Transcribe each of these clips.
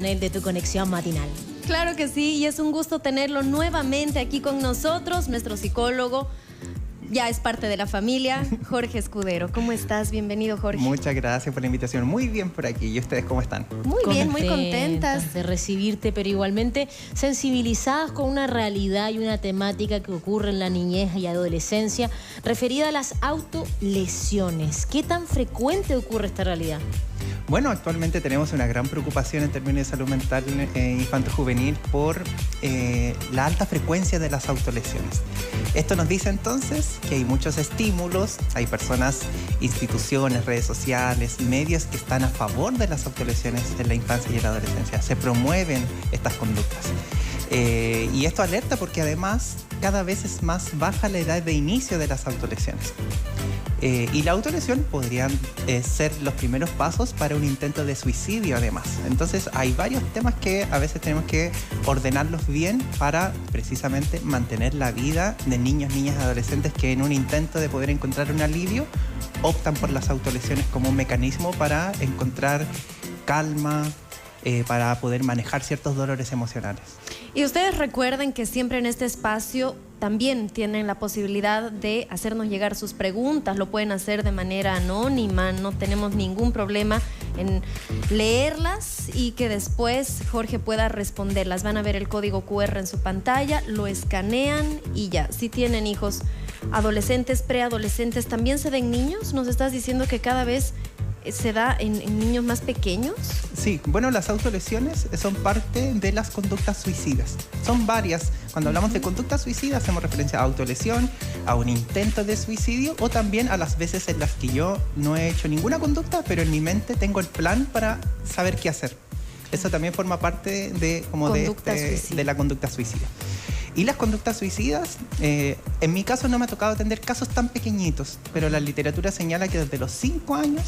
de tu conexión matinal. Claro que sí, y es un gusto tenerlo nuevamente aquí con nosotros, nuestro psicólogo. Ya es parte de la familia, Jorge Escudero. ¿Cómo estás? Bienvenido, Jorge. Muchas gracias por la invitación. Muy bien por aquí. ¿Y ustedes cómo están? Muy bien, muy contentas de recibirte, pero igualmente sensibilizadas con una realidad y una temática que ocurre en la niñez y adolescencia referida a las autolesiones. ¿Qué tan frecuente ocurre esta realidad? Bueno, actualmente tenemos una gran preocupación en términos de salud mental infanto-juvenil por la alta frecuencia de las autolesiones. Esto nos dice entonces que hay muchos estímulos, hay personas, instituciones, redes sociales, medios que están a favor de las autolesiones en la infancia y en la adolescencia. Se promueven estas conductas. Y esto alerta porque además cada vez es más baja la edad de inicio de las autolesiones. Y la autolesión podrían ser los primeros pasos para un intento de suicidio además. Entonces hay varios temas que a veces tenemos que ordenarlos bien para precisamente mantener la vida de niños, niñas y adolescentes que en un intento de poder encontrar un alivio optan por las autolesiones como un mecanismo para encontrar calma, para poder manejar ciertos dolores emocionales. Y ustedes recuerden que siempre en este espacio también tienen la posibilidad de hacernos llegar sus preguntas, lo pueden hacer de manera anónima, no tenemos ningún problema en leerlas y que después Jorge pueda responderlas. Van a ver el código QR en su pantalla, lo escanean y ya. Si tienen hijos adolescentes, preadolescentes, ¿también se den niños? ¿Nos estás diciendo que cada vez se da en niños más pequeños? Sí, bueno, las autolesiones son parte de las conductas suicidas. Son varias. Cuando hablamos de conductas suicidas hacemos referencia a autolesión, a un intento de suicidio o también a las veces en las que yo no he hecho ninguna conducta, pero en mi mente tengo el plan para saber qué hacer. Eso también forma parte de la conducta suicida. Y las conductas suicidas, en mi caso no me ha tocado atender casos tan pequeñitos, pero la literatura señala que desde los 5 años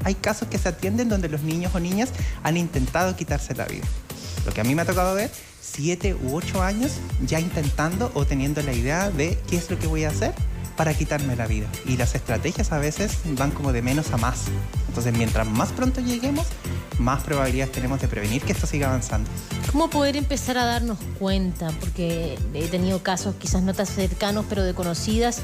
hay casos que se atienden donde los niños o niñas han intentado quitarse la vida. Lo que a mí me ha tocado ver, 7 u 8 años ya intentando o teniendo la idea de qué es lo que voy a hacer para quitarme la vida. Y las estrategias a veces van como de menos a más. Entonces, mientras más pronto lleguemos, más probabilidades tenemos de prevenir que esto siga avanzando. ¿Cómo poder empezar a darnos cuenta? Porque he tenido casos quizás no tan cercanos, pero de conocidas,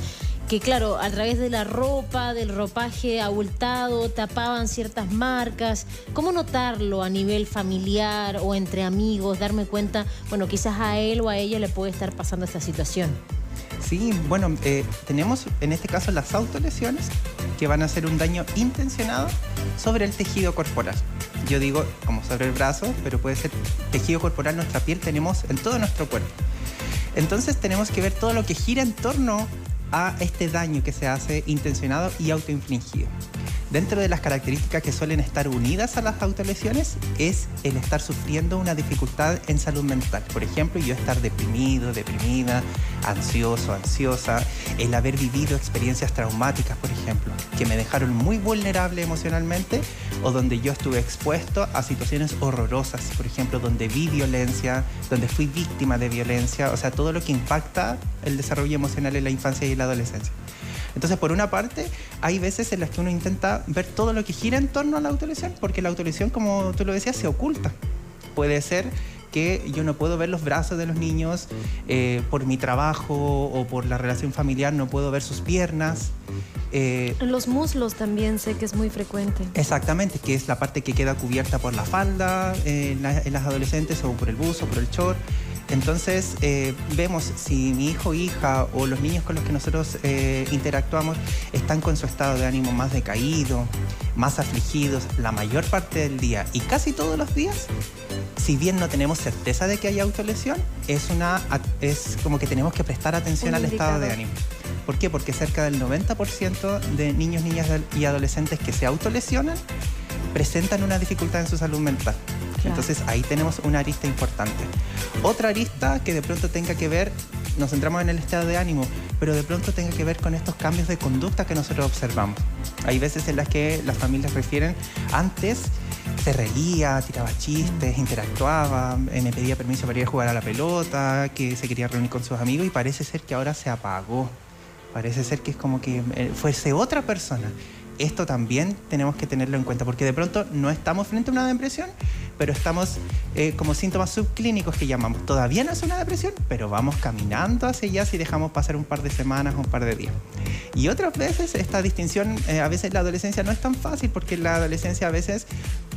que claro, a través de la ropa, del ropaje abultado, tapaban ciertas marcas. ¿Cómo notarlo a nivel familiar o entre amigos? Darme cuenta, bueno, quizás a él o a ella le puede estar pasando esta situación. Sí, bueno, tenemos en este caso las autolesiones que van a hacer un daño intencionado sobre el tejido corporal. Yo digo como sobre el brazo, pero puede ser tejido corporal, nuestra piel tenemos en todo nuestro cuerpo. Entonces tenemos que ver todo lo que gira en torno a este daño que se hace intencionado y autoinfligido. Dentro de las características que suelen estar unidas a las autolesiones es el estar sufriendo una dificultad en salud mental. Por ejemplo, yo estar deprimido, deprimida, ansioso, ansiosa, el haber vivido experiencias traumáticas, por ejemplo, que me dejaron muy vulnerable emocionalmente o donde yo estuve expuesto a situaciones horrorosas, por ejemplo, donde vi violencia, donde fui víctima de violencia, o sea, todo lo que impacta el desarrollo emocional en la infancia y la adolescencia. Entonces, por una parte, hay veces en las que uno intenta ver todo lo que gira en torno a la autolesión, porque la autolesión, como tú lo decías, se oculta. Puede ser que yo no puedo ver los brazos de los niños por mi trabajo o por la relación familiar, no puedo ver sus piernas. Los muslos también sé que es muy frecuente. Exactamente, que es la parte que queda cubierta por la falda en las adolescentes o por el buzo o por el short. Entonces vemos si mi hijo o hija o los niños con los que nosotros interactuamos están con su estado de ánimo más decaído, más afligidos la mayor parte del día y casi todos los días. Si bien no tenemos certeza de que haya autolesión, es como que tenemos que prestar atención al estado de ánimo. ¿Por qué? Porque cerca del 90% de niños, niñas y adolescentes que se autolesionan presentan una dificultad en su salud mental. Claro. Entonces ahí tenemos una arista importante. Otra arista que de pronto tenga que ver, nos centramos en el estado de ánimo, pero de pronto tenga que ver con estos cambios de conducta que nosotros observamos. Hay veces en las que las familias refieren, antes se reía, tiraba chistes, interactuaba, me pedía permiso para ir a jugar a la pelota, que se quería reunir con sus amigos y parece ser que ahora se apagó. Parece ser que es como que fuese otra persona. Esto también tenemos que tenerlo en cuenta porque de pronto no estamos frente a una depresión, pero estamos como síntomas subclínicos que llamamos. Todavía no es una depresión, pero vamos caminando hacia allá si dejamos pasar un par de semanas o un par de días. Y otras veces esta distinción, a veces la adolescencia no es tan fácil, porque en la adolescencia a veces,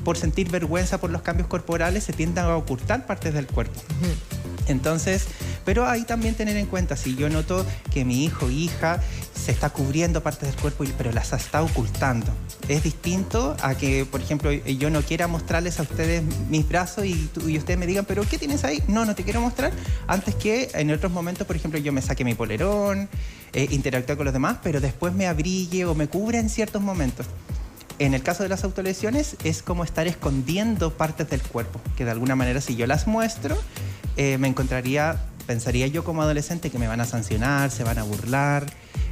por sentir vergüenza por los cambios corporales, se tienden a ocultar partes del cuerpo. Entonces, pero ahí también tener en cuenta, si yo noto que mi hijo o hija se está cubriendo partes del cuerpo, pero las está ocultando. Es distinto a que, por ejemplo, yo no quiera mostrarles a ustedes mis brazos y ustedes me digan, ¿pero qué tienes ahí? No te quiero mostrar. Antes que en otros momentos, por ejemplo, yo me saque mi polerón, interactúe con los demás, pero después me abrigue o me cubra en ciertos momentos. En el caso de las autolesiones es como estar escondiendo partes del cuerpo, que de alguna manera si yo las muestro, pensaría yo como adolescente que me van a sancionar, se van a burlar.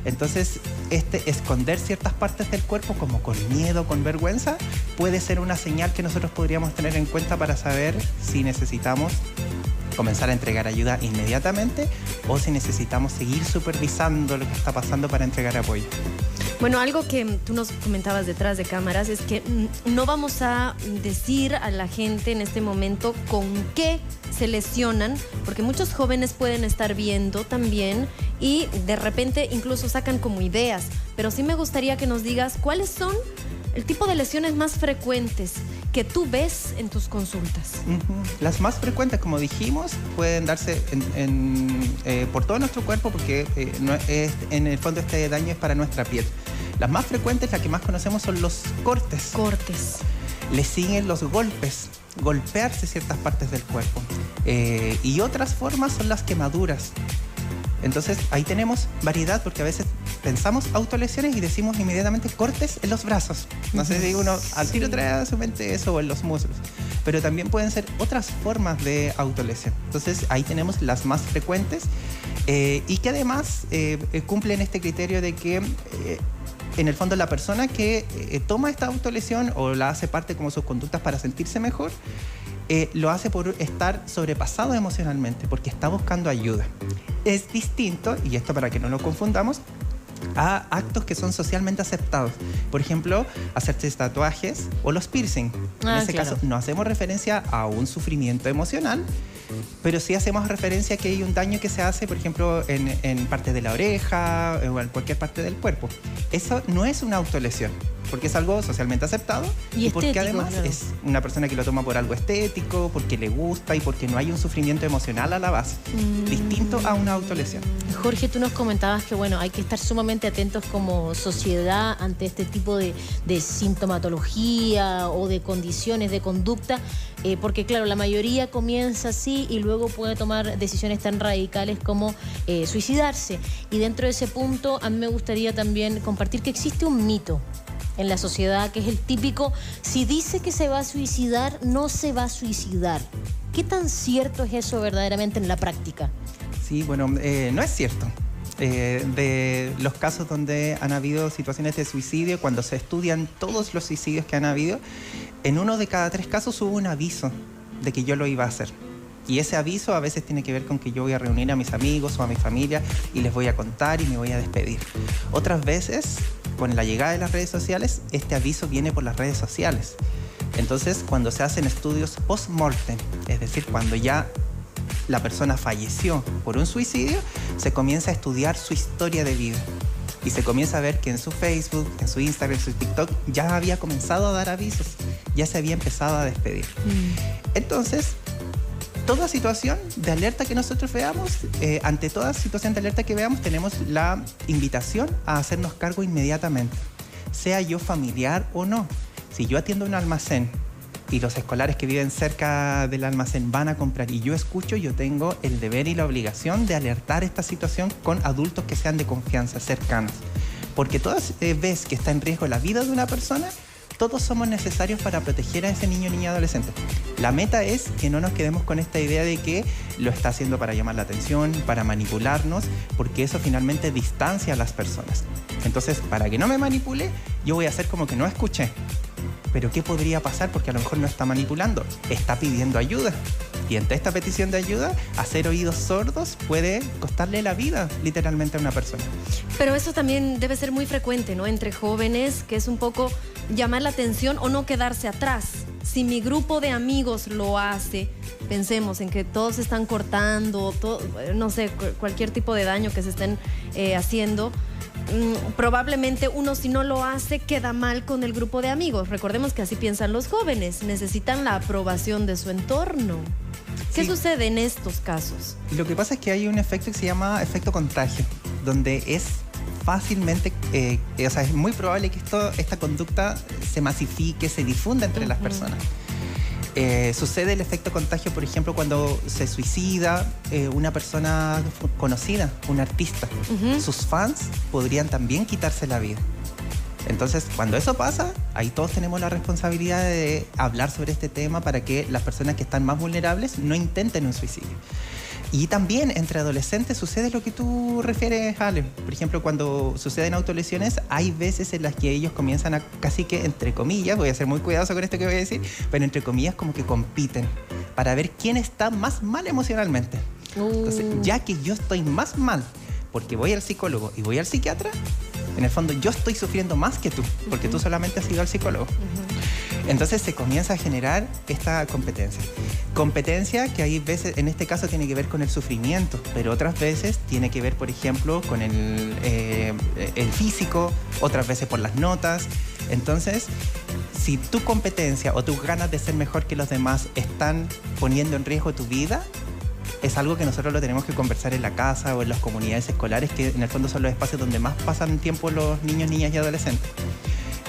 Entonces, esconder ciertas partes del cuerpo como con miedo, con vergüenza, puede ser una señal que nosotros podríamos tener en cuenta para saber si necesitamos comenzar a entregar ayuda inmediatamente o si necesitamos seguir supervisando lo que está pasando para entregar apoyo. Bueno, algo que tú nos comentabas detrás de cámaras es que no vamos a decir a la gente en este momento con qué se lesionan, porque muchos jóvenes pueden estar viendo también y de repente incluso sacan como ideas, pero sí me gustaría que nos digas cuáles son el tipo de lesiones más frecuentes que tú ves en tus consultas. Las más frecuentes, como dijimos, pueden darse por todo nuestro cuerpo, porque en el fondo este daño es para nuestra piel. Las más frecuentes, las que más conocemos, son los cortes. Le siguen los golpes, golpearse ciertas partes del cuerpo. Y otras formas son las quemaduras. Entonces ahí tenemos variedad, porque a veces pensamos autolesiones y decimos inmediatamente cortes en los brazos. No sé si uno al tiro trae a su mente eso, o en los muslos. Pero también pueden ser otras formas de autolesión. Entonces ahí tenemos las más frecuentes y que además cumplen este criterio de que en el fondo la persona que toma esta autolesión o la hace parte como sus conductas para sentirse mejor, lo hace por estar sobrepasado emocionalmente, porque está buscando ayuda. Es distinto, y esto para que no lo confundamos, a actos que son socialmente aceptados. Por ejemplo, hacerse tatuajes o los piercing. En ese caso no hacemos referencia a un sufrimiento emocional, pero sí hacemos referencia a que hay un daño que se hace, por ejemplo, en parte de la oreja o en cualquier parte del cuerpo. Eso no es una autolesión, porque es algo socialmente aceptado y porque estético, además es una persona que lo toma por algo estético, porque le gusta y porque no hay un sufrimiento emocional a la base, distinto a una autolesión. Jorge, tú nos comentabas que bueno, hay que estar sumamente atentos como sociedad ante este tipo de sintomatología o de condiciones de conducta, porque claro, la mayoría comienza así y luego puede tomar decisiones tan radicales como suicidarse. Y dentro de ese punto a mí me gustaría también compartir que existe un mito en la sociedad, que es el típico: si dice que se va a suicidar, no se va a suicidar. ¿Qué tan cierto es eso verdaderamente en la práctica? Sí, bueno, no es cierto. De los casos donde han habido situaciones de suicidio, cuando se estudian todos los suicidios que han habido, en 1 de cada 3 casos hubo un aviso de que yo lo iba a hacer. Y ese aviso a veces tiene que ver con que yo voy a reunir a mis amigos o a mi familia y les voy a contar y me voy a despedir. Otras veces, con la llegada de las redes sociales, este aviso viene por las redes sociales. Entonces, cuando se hacen estudios post-mortem, es decir, cuando ya la persona falleció por un suicidio, se comienza a estudiar su historia de vida. Y se comienza a ver que en su Facebook, en su Instagram, en su TikTok, ya había comenzado a dar avisos, ya se había empezado a despedir. Entonces, toda situación de alerta que nosotros veamos, ante toda situación de alerta que veamos, tenemos la invitación a hacernos cargo inmediatamente, sea yo familiar o no. Si yo atiendo un almacén y los escolares que viven cerca del almacén van a comprar y yo escucho, yo tengo el deber y la obligación de alertar esta situación con adultos que sean de confianza, cercanos. Porque toda vez que está en riesgo la vida de una persona, todos somos necesarios para proteger a ese niño, niña, adolescente. La meta es que no nos quedemos con esta idea de que lo está haciendo para llamar la atención, para manipularnos, porque eso finalmente distancia a las personas. Entonces, para que no me manipule, yo voy a hacer como que no escuché. Pero ¿qué podría pasar? Porque a lo mejor no está manipulando, está pidiendo ayuda. Y ante esta petición de ayuda, hacer oídos sordos puede costarle la vida literalmente a una persona. Pero eso también debe ser muy frecuente, ¿no? Entre jóvenes, que es un poco llamar la atención o no quedarse atrás, si mi grupo de amigos lo hace, pensemos en que todos están cortando, no sé, cualquier tipo de daño que se estén haciendo, probablemente uno, si no lo hace, queda mal con el grupo de amigos. Recordemos que así piensan los jóvenes, necesitan la aprobación de su entorno. ¿Qué sucede en estos casos? Lo que pasa es que hay un efecto que se llama efecto contagio, donde es fácilmente, o sea, es muy probable que esta conducta se masifique, se difunda entre las personas. Sucede el efecto contagio, por ejemplo, cuando se suicida una persona conocida, un artista. Sus fans podrían también quitarse la vida. Entonces, cuando eso pasa, ahí todos tenemos la responsabilidad de hablar sobre este tema para que las personas que están más vulnerables no intenten un suicidio. Y también entre adolescentes sucede lo que tú refieres, Ale. Por ejemplo, cuando suceden autolesiones, hay veces en las que ellos comienzan a, casi que entre comillas, voy a ser muy cuidadoso con esto que voy a decir, pero entre comillas como que compiten para ver quién está más mal emocionalmente. Entonces, ya que yo estoy más mal porque voy al psicólogo y voy al psiquiatra, en el fondo yo estoy sufriendo más que tú, porque tú solamente has ido al psicólogo. Entonces se comienza a generar esta competencia. Competencia que hay veces, en este caso tiene que ver con el sufrimiento, pero otras veces tiene que ver, por ejemplo, con el físico, otras veces por las notas. Entonces, si tu competencia o tus ganas de ser mejor que los demás están poniendo en riesgo tu vida, es algo que nosotros lo tenemos que conversar en la casa o en las comunidades escolares, que en el fondo son los espacios donde más pasan tiempo los niños, niñas y adolescentes.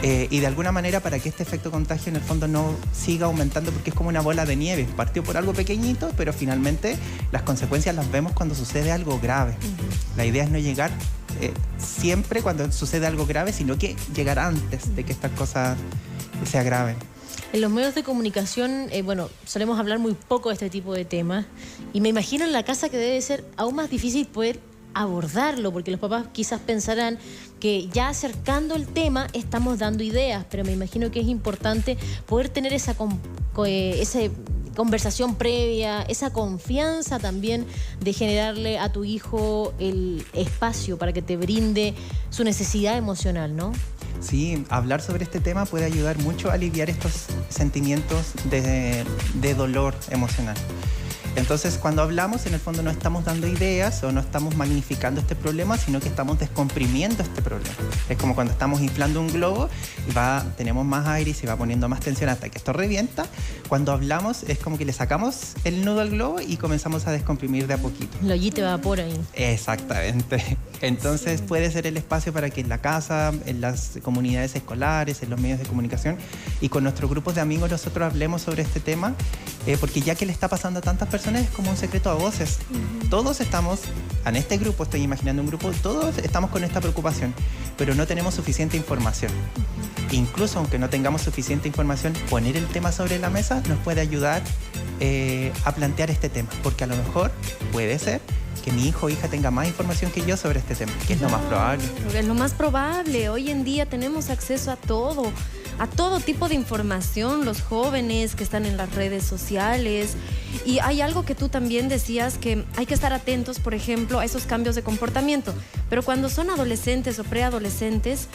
Y de alguna manera, para que este efecto contagio en el fondo no siga aumentando, porque es como una bola de nieve, partió por algo pequeñito, pero finalmente las consecuencias las vemos cuando sucede algo grave. La idea es no llegar siempre cuando sucede algo grave, sino que llegar antes de que estas cosas se agraven. En los medios de comunicación, bueno, solemos hablar muy poco de este tipo de temas, y me imagino en la casa que debe ser aún más difícil poder abordarlo, porque los papás quizás pensarán que ya acercando el tema estamos dando ideas, pero me imagino que es importante poder tener esa conversación previa, esa confianza también de generarle a tu hijo el espacio para que te brinde su necesidad emocional, ¿no? Sí, hablar sobre este tema puede ayudar mucho a aliviar estos sentimientos de dolor emocional. Entonces, cuando hablamos, en el fondo no estamos dando ideas o no estamos magnificando este problema, sino que estamos descomprimiendo este problema. Es como cuando estamos inflando un globo y tenemos más aire y se va poniendo más tensión hasta que esto revienta. Cuando hablamos es como que le sacamos el nudo al globo y comenzamos a descomprimir de a poquito. La ollita evapora ahí. Exactamente. Entonces puede ser el espacio para que en la casa, en las comunidades escolares, en los medios de comunicación y con nuestros grupos de amigos nosotros hablemos sobre este tema, porque ya que le está pasando a tantas personas es como un secreto a voces. Todos estamos, en este grupo, estoy imaginando un grupo, todos estamos con esta preocupación, pero no tenemos suficiente información. Incluso aunque no tengamos suficiente información, poner el tema sobre la mesa nos puede ayudar a plantear este tema, porque a lo mejor puede ser que mi hijo o hija tenga más información que yo sobre este tema, que es lo más probable. Es lo más probable. Hoy en día tenemos acceso a todo tipo de información, los jóvenes que están en las redes sociales. Y hay algo que tú también decías, que hay que estar atentos, por ejemplo, a esos cambios de comportamiento. Pero cuando son adolescentes o preadolescentes,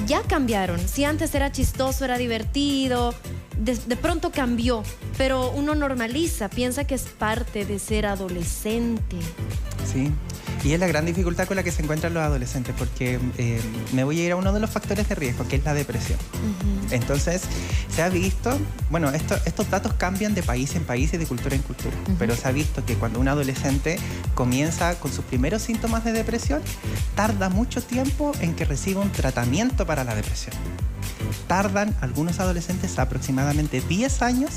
ya cambiaron. Si antes era chistoso, era divertido, de pronto cambió, pero uno normaliza, piensa que es parte de ser adolescente. Sí, y es la gran dificultad con la que se encuentran los adolescentes, porque me voy a ir a uno de los factores de riesgo, que es la depresión. Entonces, se ha visto, bueno, estos datos cambian de país en país y de cultura en cultura, pero se ha visto que cuando un adolescente comienza con sus primeros síntomas de depresión, tarda mucho tiempo en que reciba un tratamiento para la depresión. Tardan algunos adolescentes aproximadamente 10 años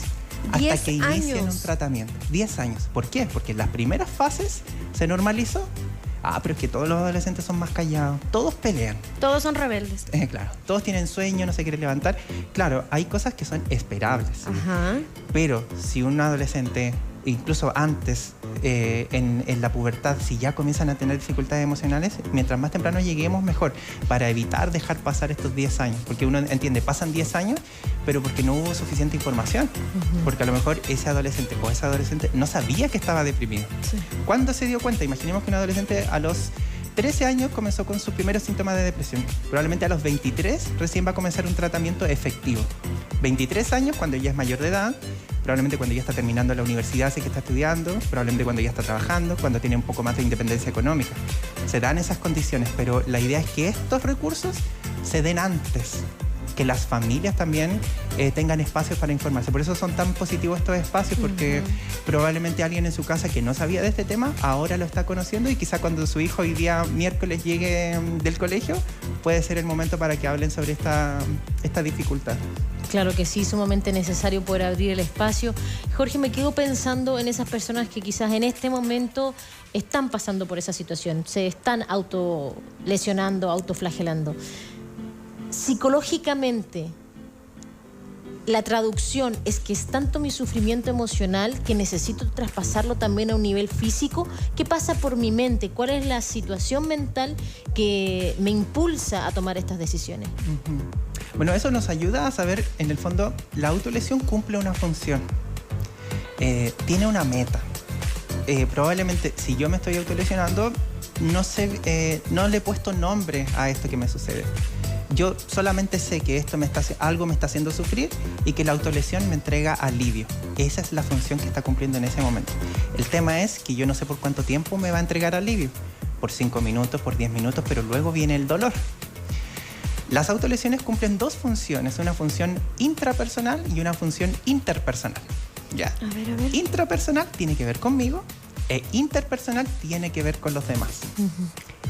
hasta que inicien un tratamiento. 10 años. ¿Por qué? Porque en las primeras fases se normalizó. Pero es que todos los adolescentes son más callados. Todos pelean. Todos son rebeldes. Claro. Todos tienen sueño, no se quieren levantar. Claro, hay cosas que son esperables. Pero si un adolescente, incluso antes, en la pubertad, si ya comienzan a tener dificultades emocionales, mientras más temprano lleguemos, mejor, para evitar dejar pasar estos 10 años. Porque uno entiende, pasan 10 años, pero porque no hubo suficiente información. Porque a lo mejor ese adolescente o esa adolescente no sabía que estaba deprimido. ¿Cuándo se dio cuenta? Imaginemos que un adolescente a los 13 años comenzó con sus primeros síntomas de depresión. Probablemente a los 23 recién va a comenzar un tratamiento efectivo. 23 años cuando ya es mayor de edad, probablemente cuando ya está terminando la universidad, sí que está estudiando, probablemente cuando ya está trabajando, cuando tiene un poco más de independencia económica. Se dan esas condiciones, pero la idea es que estos recursos se den antes, que las familias también tengan espacios para informarse. Por eso son tan positivos estos espacios, porque probablemente alguien en su casa que no sabía de este tema, ahora lo está conociendo, y quizá cuando su hijo hoy día miércoles llegue del colegio, puede ser el momento para que hablen sobre esta dificultad. Claro que sí, sumamente necesario poder abrir el espacio. Jorge, me quedo pensando en esas personas que quizás en este momento están pasando por esa situación, se están autolesionando, autoflagelando. Psicológicamente, la traducción es que es tanto mi sufrimiento emocional que necesito traspasarlo también a un nivel físico. ¿Qué pasa por mi mente? ¿Cuál es la situación mental que me impulsa a tomar estas decisiones? Bueno, eso nos ayuda a saber, en el fondo, la autolesión cumple una función, tiene una meta. Probablemente, si yo me estoy autolesionando, no le he puesto nombre a esto que me sucede. Yo solamente sé que algo me está haciendo sufrir y que la autolesión me entrega alivio. Esa es la función que está cumpliendo en ese momento. El tema es que yo no sé por cuánto tiempo me va a entregar alivio. Por 5 minutos, por 10 minutos, pero luego viene el dolor. Las autolesiones cumplen dos funciones, una función intrapersonal y una función interpersonal. Ya. A ver. Intrapersonal tiene que ver conmigo e interpersonal tiene que ver con los demás.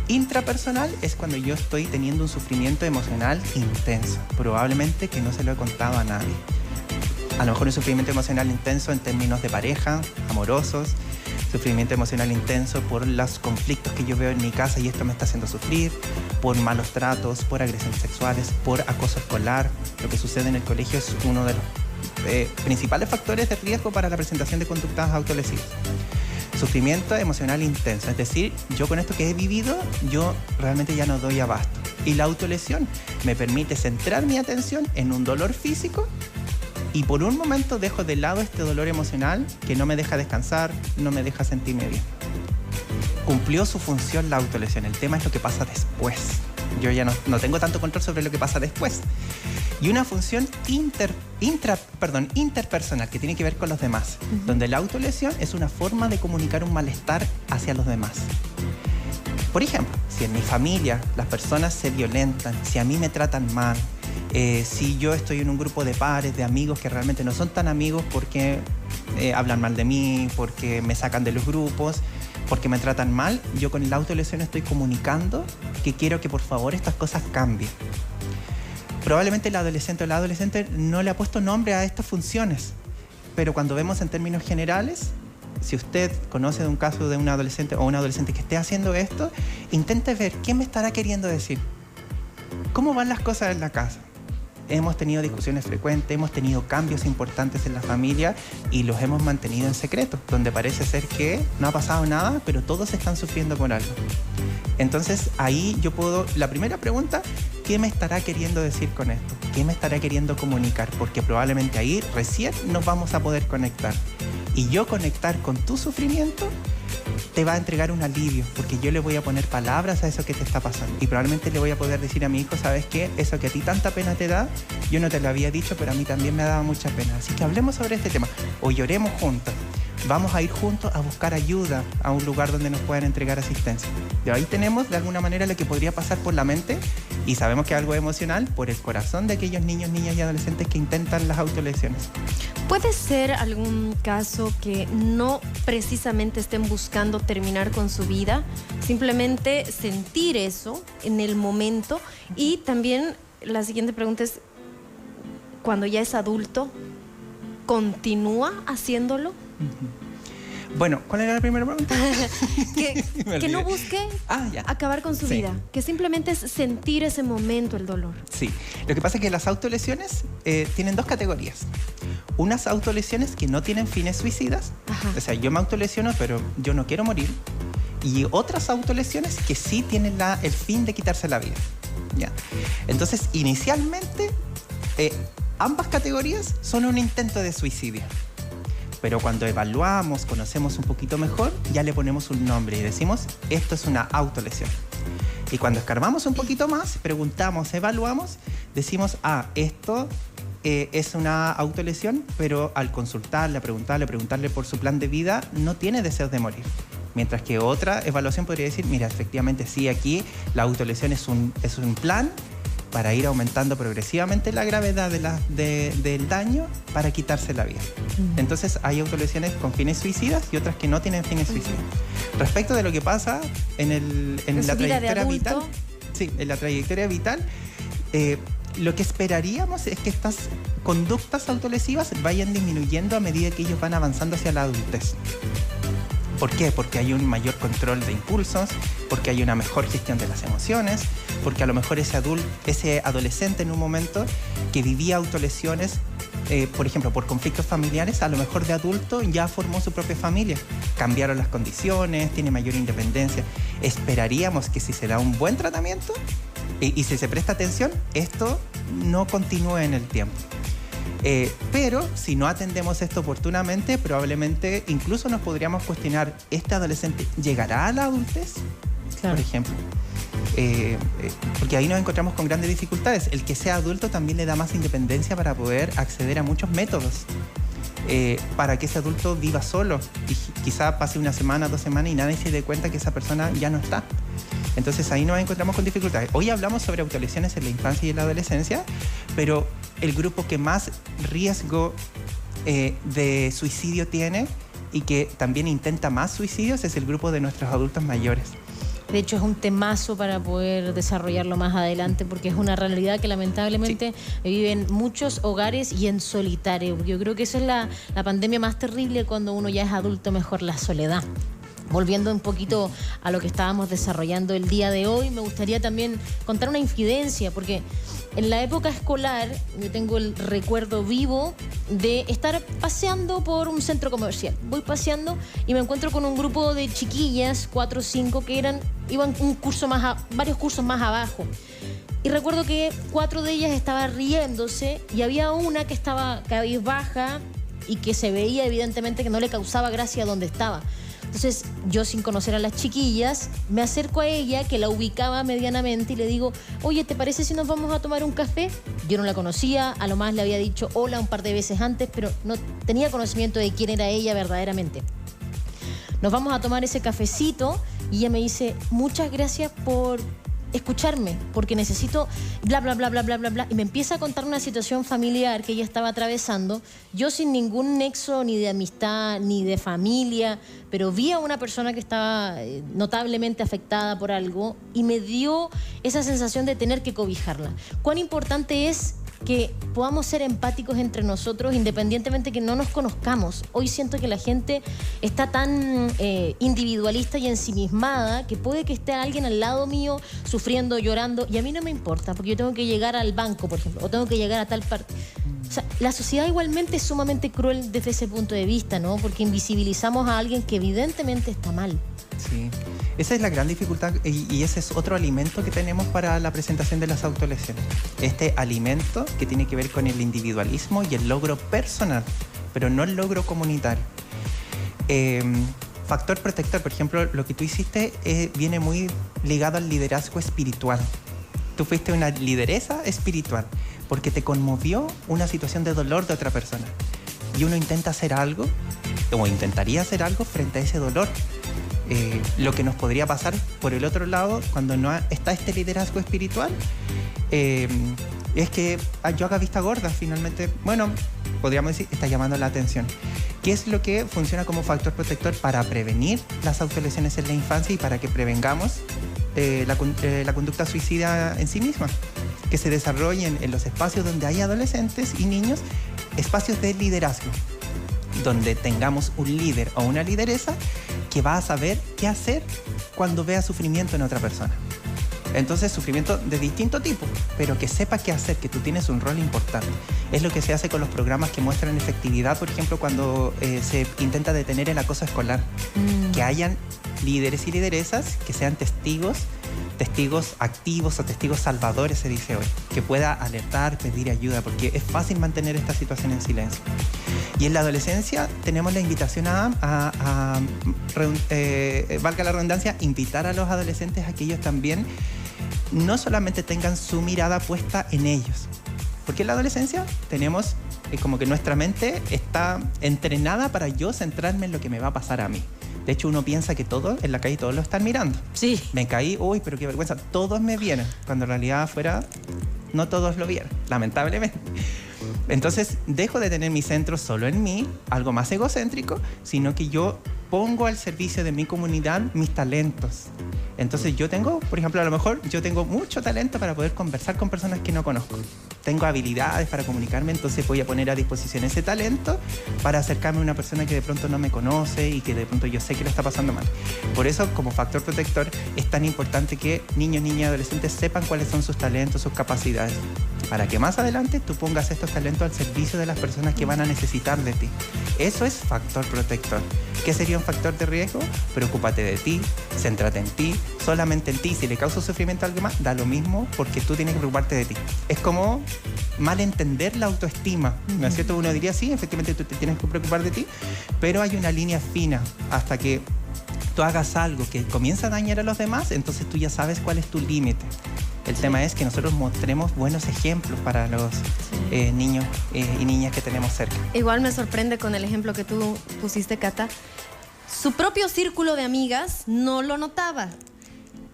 Intrapersonal es cuando yo estoy teniendo un sufrimiento emocional intenso, probablemente que no se lo he contado a nadie. A lo mejor un sufrimiento emocional intenso en términos de pareja, amorosos, sufrimiento emocional intenso por los conflictos que yo veo en mi casa y esto me está haciendo sufrir, por malos tratos, por agresiones sexuales, por acoso escolar. Lo que sucede en el colegio es uno de los principales factores de riesgo para la presentación de conductas autolesivas. Sufrimiento emocional intenso, es decir, yo con esto que he vivido, yo realmente ya no doy abasto. Y la autolesión me permite centrar mi atención en un dolor físico y por un momento dejo de lado este dolor emocional que no me deja descansar, no me deja sentirme bien. Cumplió su función la autolesión, el tema es lo que pasa después. Yo ya no tengo tanto control sobre lo que pasa después. Y una función interpersonal que tiene que ver con los demás, donde la autolesión es una forma de comunicar un malestar hacia los demás. Por ejemplo, si en mi familia las personas se violentan, si a mí me tratan mal, si yo estoy en un grupo de pares, de amigos que realmente no son tan amigos porque hablan mal de mí, porque me sacan de los grupos, porque me tratan mal, yo con la autolesión estoy comunicando que quiero que por favor estas cosas cambien. Probablemente el adolescente o la adolescente no le ha puesto nombre a estas funciones, pero cuando vemos en términos generales, si usted conoce de un caso de un adolescente o una adolescente que esté haciendo esto, intente ver qué me estará queriendo decir. ¿Cómo van las cosas en la casa? Hemos tenido discusiones frecuentes, hemos tenido cambios importantes en la familia y los hemos mantenido en secreto, donde parece ser que no ha pasado nada, pero todos están sufriendo por algo. Entonces ahí yo puedo, la primera pregunta, ¿qué me estará queriendo decir con esto? ¿Qué me estará queriendo comunicar? Porque probablemente ahí recién nos vamos a poder conectar. Y yo conectar con tu sufrimiento te va a entregar un alivio, porque yo le voy a poner palabras a eso que te está pasando. Y probablemente le voy a poder decir a mi hijo, ¿sabes qué? Eso que a ti tanta pena te da, yo no te lo había dicho, pero a mí también me daba mucha pena. Así que hablemos sobre este tema. O lloremos juntos. Vamos a ir juntos a buscar ayuda a un lugar donde nos puedan entregar asistencia. De ahí tenemos de alguna manera lo que podría pasar por la mente y sabemos que algo emocional por el corazón de aquellos niños, niñas y adolescentes que intentan las autolesiones. ¿Puede ser algún caso que no precisamente estén buscando terminar con su vida? Simplemente sentir eso en el momento. Y también la siguiente pregunta es, cuando ya es adulto, ¿continúa haciéndolo? Bueno, ¿cuál era la primera pregunta? que no busque acabar con su vida, que simplemente es sentir ese momento, el dolor. Sí, lo que pasa es que las autolesiones tienen dos categorías. Unas autolesiones que no tienen fines suicidas, o sea, yo me autolesiono pero yo no quiero morir, y otras autolesiones que sí tienen el fin de quitarse la vida. ¿Ya? Entonces, inicialmente, ambas categorías son un intento de suicidio. Pero cuando evaluamos, conocemos un poquito mejor, ya le ponemos un nombre y decimos, esto es una autolesión. Y cuando escarbamos un poquito más, preguntamos, evaluamos, decimos, esto es una autolesión, pero al consultarle, preguntarle por su plan de vida, no tiene deseos de morir. Mientras que otra evaluación podría decir, mira, efectivamente sí, aquí la autolesión es un plan para ir aumentando progresivamente la gravedad del daño para quitarse la vida. Entonces hay autolesiones con fines suicidas y otras que no tienen fines suicidas. Respecto de lo que pasa en la trayectoria vital, sí, en la trayectoria vital, lo que esperaríamos es que estas conductas autolesivas vayan disminuyendo a medida que ellos van avanzando hacia la adultez. ¿Por qué? Porque hay un mayor control de impulsos, porque hay una mejor gestión de las emociones, porque a lo mejor ese adolescente en un momento que vivía autolesiones, por ejemplo, por conflictos familiares, a lo mejor de adulto ya formó su propia familia, cambiaron las condiciones, tiene mayor independencia. Esperaríamos que si se da un buen tratamiento y si se presta atención, esto no continúe en el tiempo. Pero si no atendemos esto oportunamente, probablemente incluso nos podríamos cuestionar, ¿este adolescente llegará a la adultez? Claro. Por ejemplo. Porque ahí nos encontramos con grandes dificultades. El que sea adulto también le da más independencia para poder acceder a muchos métodos. Para que ese adulto viva solo y quizá pase una semana, 2 semanas y nadie se dé cuenta que esa persona ya no está. Entonces ahí nos encontramos con dificultades. Hoy hablamos sobre autolesiones en la infancia y en la adolescencia, pero el grupo que más riesgo de suicidio tiene y que también intenta más suicidios es el grupo de nuestros adultos mayores. De hecho, es un temazo para poder desarrollarlo más adelante, porque es una realidad que lamentablemente viven muchos hogares y en solitario. Yo creo que eso es la pandemia más terrible cuando uno ya es adulto, mejor la soledad. Volviendo un poquito a lo que estábamos desarrollando el día de hoy, me gustaría también contar una infidencia, porque en la época escolar yo tengo el recuerdo vivo de estar paseando por un centro comercial. Voy paseando y me encuentro con un grupo de chiquillas, 4 o 5, que iban varios cursos más abajo. Y recuerdo que 4 de ellas estaban riéndose y había una que estaba cabizbaja y que se veía evidentemente que no le causaba gracia donde estaba. Entonces, yo sin conocer a las chiquillas, me acerco a ella, que la ubicaba medianamente, y le digo, oye, ¿te parece si nos vamos a tomar un café? Yo no la conocía, a lo más le había dicho hola un par de veces antes, pero no tenía conocimiento de quién era ella verdaderamente. Nos vamos a tomar ese cafecito y ella me dice, muchas gracias por escucharme, porque necesito bla, bla, bla, bla, bla, bla, bla. Y me empieza a contar una situación familiar que ella estaba atravesando. Yo sin ningún nexo ni de amistad, ni de familia, pero vi a una persona que estaba notablemente afectada por algo y me dio esa sensación de tener que cobijarla. ¿Cuán importante es que podamos ser empáticos entre nosotros independientemente que no nos conozcamos? Hoy siento que la gente está tan individualista y ensimismada que puede que esté alguien al lado mío sufriendo, llorando, y a mí no me importa porque yo tengo que llegar al banco, por ejemplo, o tengo que llegar a tal parte. O sea, la sociedad igualmente es sumamente cruel desde ese punto de vista, ¿no? Porque invisibilizamos a alguien que evidentemente está mal. Sí, esa es la gran dificultad y ese es otro alimento que tenemos para la presentación de las autolesiones. Este alimento que tiene que ver con el individualismo y el logro personal, pero no el logro comunitario. Factor protector, por ejemplo, lo que tú hiciste viene muy ligado al liderazgo espiritual. Tú fuiste una lideresa espiritual porque te conmovió una situación de dolor de otra persona. Y uno intenta hacer algo, o intentaría hacer algo frente a ese dolor. Lo que nos podría pasar por el otro lado cuando no está este liderazgo espiritual es que yo haga vista gorda. Finalmente, bueno, podríamos decir, está llamando la atención. ¿Qué es lo que funciona como factor protector para prevenir las autolesiones en la infancia y para que prevengamos la conducta suicida en sí misma? Que se desarrollen en los espacios donde hay adolescentes y niños, espacios de liderazgo, donde tengamos un líder o una lideresa que va a saber qué hacer cuando vea sufrimiento en otra persona. Entonces, sufrimiento de distinto tipo, pero que sepa qué hacer, que tú tienes un rol importante. Es lo que se hace con los programas que muestran efectividad, por ejemplo, cuando se intenta detener el acoso escolar. Que hayan líderes y lideresas que sean testigos activos o testigos salvadores, se dice hoy, que pueda alertar, pedir ayuda, porque es fácil mantener esta situación en silencio. Y en la adolescencia tenemos la invitación valga la redundancia, invitar a los adolescentes a que ellos también no solamente tengan su mirada puesta en ellos, Porque en la adolescencia tenemos como que nuestra mente está entrenada para yo centrarme en lo que me va a pasar a mí. De hecho, uno piensa que todos en la calle todos lo están mirando. Sí. Me caí, uy, pero qué vergüenza. Todos me vieron, cuando en realidad afuera no todos lo vieron, lamentablemente. Entonces, dejo de tener mi centro solo en mí, algo más egocéntrico, sino que yo pongo al servicio de mi comunidad mis talentos. Entonces yo tengo, por ejemplo, a lo mejor yo tengo mucho talento para poder conversar con personas que no conozco. Tengo habilidades para comunicarme, entonces voy a poner a disposición ese talento para acercarme a una persona que de pronto no me conoce y que de pronto yo sé que lo está pasando mal. Por eso, como factor protector, es tan importante que niños, niñas y adolescentes sepan cuáles son sus talentos, sus capacidades, para que más adelante tú pongas estos talentos al servicio de las personas que van a necesitar de ti. Eso es factor protector. ¿Qué sería un factor de riesgo? Preocúpate de ti, céntrate en ti, solamente en ti. Si le causa sufrimiento a alguien más, da lo mismo, porque tú tienes que preocuparte de ti. Es como malentender la autoestima, ¿no es cierto? Uno diría, sí, efectivamente tú te tienes que preocupar de ti, pero hay una línea fina hasta que tú hagas algo que comienza a dañar a los demás, entonces tú ya sabes cuál es tu límite. El tema es que nosotros mostremos buenos ejemplos para los niños y niñas que tenemos cerca. Igual me sorprende con el ejemplo que tú pusiste, Cata. Su propio círculo de amigas no lo notaba.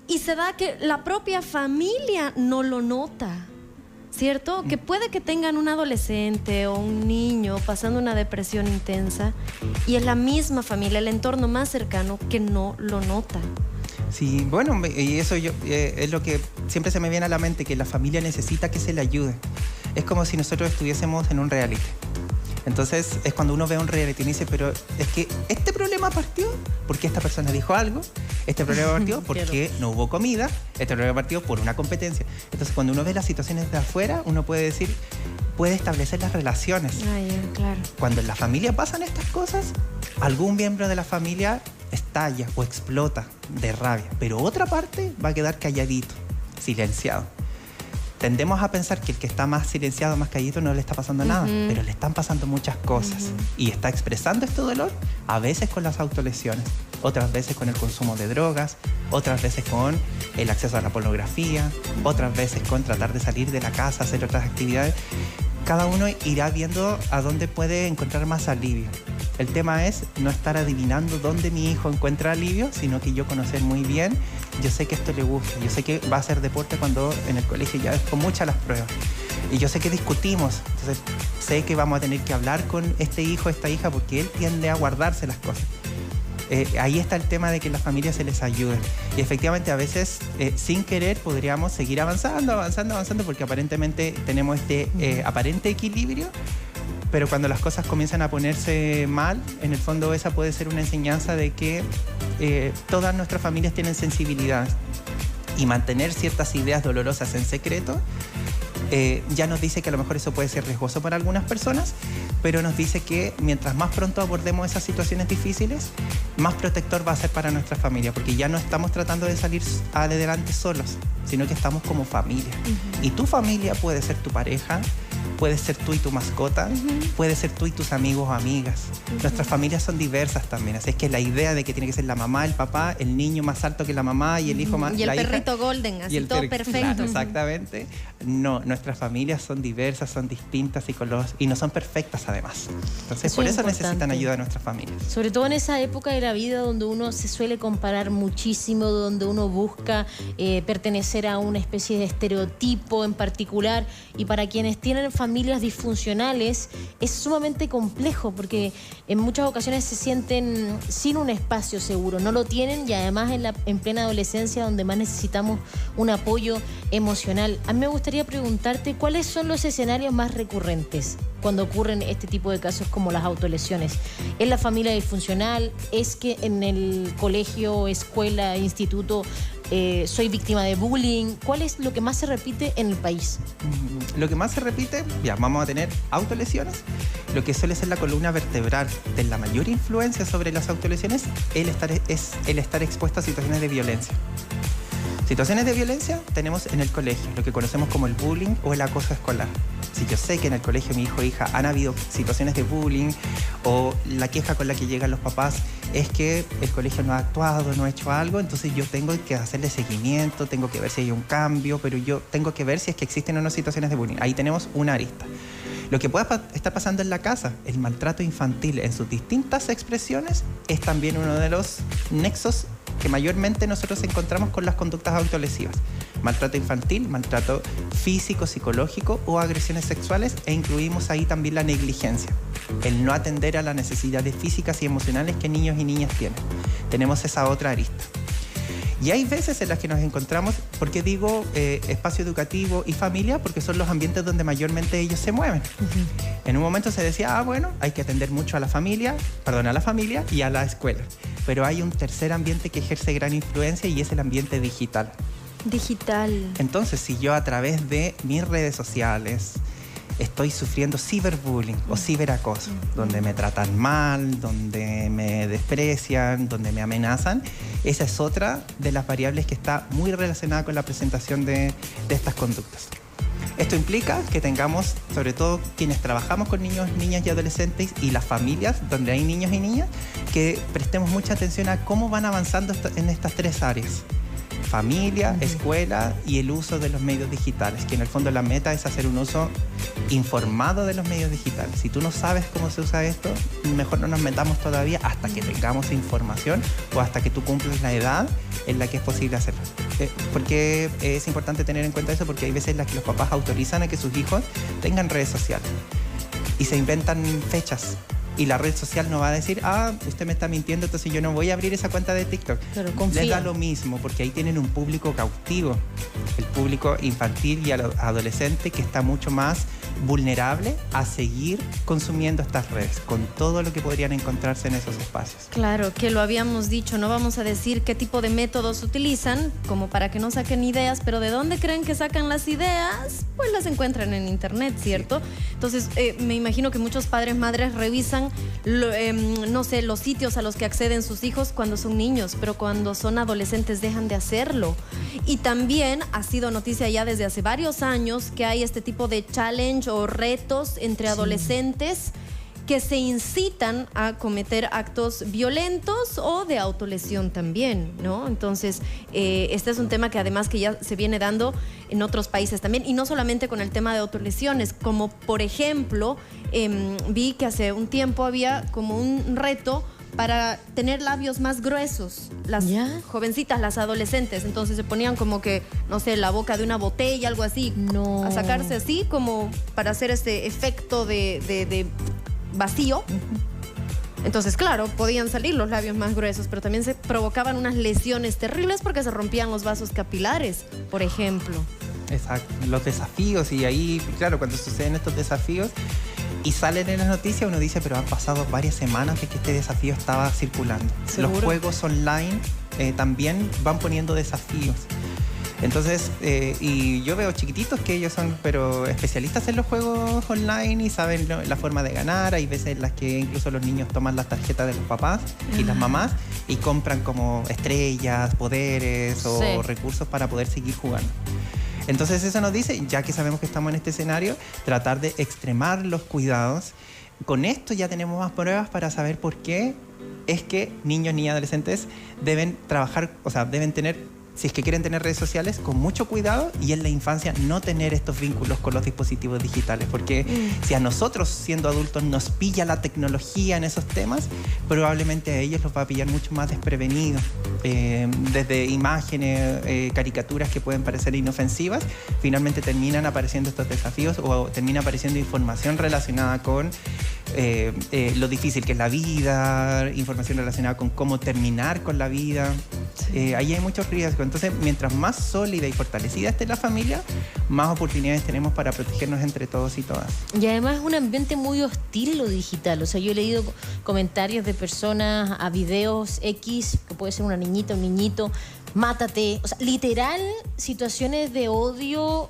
Y se da que la propia familia no lo nota, ¿cierto? Que puede que tengan un adolescente o un niño pasando una depresión intensa y es la misma familia, el entorno más cercano que no lo nota. Sí, bueno, y eso es lo que siempre se me viene a la mente, que la familia necesita que se le ayude. Es como si nosotros estuviésemos en un reality. Entonces es cuando uno ve un reality y dice, pero es que este problema partió porque esta persona dijo algo, este problema partió porque no hubo comida, este problema partió por una competencia. Entonces cuando uno ve las situaciones de afuera, uno puede decir, puede establecer las relaciones. Claro. Cuando en la familia pasan estas cosas, algún miembro de la familia estalla o explota de rabia, pero otra parte va a quedar calladito, silenciado. Tendemos a pensar que el que está más silenciado, más calladito, no le está pasando nada, pero le están pasando muchas cosas y está expresando este dolor a veces con las autolesiones, otras veces con el consumo de drogas, otras veces con el acceso a la pornografía, otras veces con tratar de salir de la casa, hacer otras actividades. Cada uno irá viendo a dónde puede encontrar más alivio. El tema es no estar adivinando dónde mi hijo encuentra alivio, sino que yo conocer muy bien, yo sé que esto le gusta, yo sé que va a hacer deporte cuando en el colegio ya es con muchas las pruebas. Y yo sé que discutimos, entonces sé que vamos a tener que hablar con este hijo, esta hija, porque él tiende a guardarse las cosas. Ahí está el tema de que las familias se les ayude. Y efectivamente a veces sin querer podríamos seguir avanzando, porque aparentemente tenemos este aparente equilibrio, pero cuando las cosas comienzan a ponerse mal, en el fondo esa puede ser una enseñanza de que todas nuestras familias tienen sensibilidad y mantener ciertas ideas dolorosas en secreto ya nos dice que a lo mejor eso puede ser riesgoso para algunas personas, pero nos dice que mientras más pronto abordemos esas situaciones difíciles, más protector va a ser para nuestra familia, porque ya no estamos tratando de salir adelante solos, sino que estamos como familia. Y tu familia puede ser tu pareja, puede ser tú y tu mascota, puede ser tú y tus amigos o amigas. Nuestras familias son diversas también, así es que la idea de que tiene que ser la mamá, el papá, el niño más alto que la mamá y el hijo más... Y el la perrito hija, golden, así todo perfecto. Claro, exactamente. No, nuestras familias son diversas, son distintas y no son perfectas además. Entonces por eso necesitan ayuda de nuestras familias. Sobre todo en esa época de la vida donde uno se suele comparar muchísimo, donde uno busca pertenecer a una especie de estereotipo en particular, y para quienes tienen familias disfuncionales es sumamente complejo porque en muchas ocasiones se sienten sin un espacio seguro, no lo tienen, y además en plena adolescencia donde más necesitamos un apoyo emocional. A mí me gustaría preguntarte cuáles son los escenarios más recurrentes cuando ocurren este tipo de casos como las autolesiones. ¿Es la familia disfuncional? ¿Es que en el colegio, escuela, instituto soy víctima de bullying? ¿Cuál es lo que más se repite en el país? Lo que más se repite, ya vamos a tener autolesiones. Lo que suele ser la columna vertebral de la mayor influencia sobre las autolesiones es el estar expuesto a situaciones de violencia. Situaciones de violencia tenemos en el colegio, lo que conocemos como el bullying o el acoso escolar. Si yo sé que en el colegio mi hijo o hija han habido situaciones de bullying o la queja con la que llegan los papás es que el colegio no ha actuado, no ha hecho algo, entonces yo tengo que hacerle seguimiento, tengo que ver si hay un cambio, pero yo tengo que ver si es que existen o no situaciones de bullying. Ahí tenemos una arista. Lo que pueda estar pasando en la casa, el maltrato infantil en sus distintas expresiones, es también uno de los nexos que mayormente nosotros encontramos con las conductas autolesivas. Maltrato infantil, maltrato físico, psicológico o agresiones sexuales, e incluimos ahí también la negligencia, el no atender a las necesidades físicas y emocionales que niños y niñas tienen. Tenemos esa otra arista. Y hay veces en las que nos encontramos, ¿por qué digo espacio educativo y familia? Porque son los ambientes donde mayormente ellos se mueven. En un momento se decía, bueno, hay que atender mucho a la familia y a la escuela. Pero hay un tercer ambiente que ejerce gran influencia y es el ambiente digital. Entonces, si yo a través de mis redes sociales estoy sufriendo ciberbullying o ciberacoso, donde me tratan mal, donde me desprecian, donde me amenazan, esa es otra de las variables que está muy relacionada con la presentación de estas conductas. Esto implica que tengamos, sobre todo quienes trabajamos con niños, niñas y adolescentes y las familias donde hay niños y niñas, que prestemos mucha atención a cómo van avanzando en estas tres áreas: familia, escuela y el uso de los medios digitales, que en el fondo la meta es hacer un uso informado de los medios digitales. Si tú no sabes cómo se usa esto, mejor no nos metamos todavía hasta que tengamos información o hasta que tú cumples la edad en la que es posible hacerlo. Porque es importante tener en cuenta eso, porque hay veces en las que los papás autorizan a que sus hijos tengan redes sociales y se inventan fechas. Y la red social no va a decir, usted me está mintiendo, entonces yo no voy a abrir esa cuenta de TikTok. Pero confía. Les da lo mismo, porque ahí tienen un público cautivo, el público infantil y adolescente, que está mucho más vulnerable a seguir consumiendo estas redes, con todo lo que podrían encontrarse en esos espacios. Claro, que lo habíamos dicho, no vamos a decir qué tipo de métodos utilizan, como para que no saquen ideas, pero ¿de dónde creen que sacan las ideas? Pues las encuentran en internet, ¿cierto? Sí. Entonces, me imagino que muchos padres, madres revisan, no sé, los sitios a los que acceden sus hijos cuando son niños, pero cuando son adolescentes dejan de hacerlo. Y también ha sido noticia ya desde hace varios años que hay este tipo de challenge o retos entre adolescentes que se incitan a cometer actos violentos o de autolesión también, ¿no? Entonces, este es un tema que además que ya se viene dando en otros países también, y no solamente con el tema de autolesiones, como por ejemplo, vi que hace un tiempo había como un reto para tener labios más gruesos, las jovencitas, las adolescentes. Entonces se ponían como que, no sé, la boca de una botella, algo así, a sacarse así como para hacer este efecto de vacío. Entonces, claro, podían salir los labios más gruesos, pero también se provocaban unas lesiones terribles porque se rompían los vasos capilares, por ejemplo. Exacto, los desafíos, y ahí, claro, cuando suceden estos desafíos y salen en las noticias, uno dice, pero han pasado varias semanas de que este desafío estaba circulando. ¿Seguro? Los juegos online también van poniendo desafíos. Entonces, y yo veo chiquititos que ellos son pero especialistas en los juegos online y saben la forma de ganar. Hay veces en las que incluso los niños toman las tarjetas de los papás y las mamás y compran como estrellas, poderes o recursos para poder seguir jugando. Entonces eso nos dice, ya que sabemos que estamos en este escenario, tratar de extremar los cuidados. Con esto ya tenemos más pruebas para saber por qué es que niños, niñas, adolescentes deben trabajar, o sea, deben tener, si es que quieren tener redes sociales, con mucho cuidado, y en la infancia no tener estos vínculos con los dispositivos digitales, porque si a nosotros siendo adultos nos pilla la tecnología en esos temas, probablemente a ellos los va a pillar mucho más desprevenidos. Desde imágenes, caricaturas que pueden parecer inofensivas, finalmente terminan apareciendo estos desafíos o termina apareciendo información relacionada con lo difícil que es la vida, información relacionada con cómo terminar con la vida. Ahí hay muchos riesgos. Entonces, mientras más sólida y fortalecida esté la familia, más oportunidades tenemos para protegernos entre todos y todas. Y además es un ambiente muy hostil lo digital. O sea, yo he leído comentarios de personas a videos X, que puede ser una niñita, un niñito, mátate. O sea, literal, situaciones de odio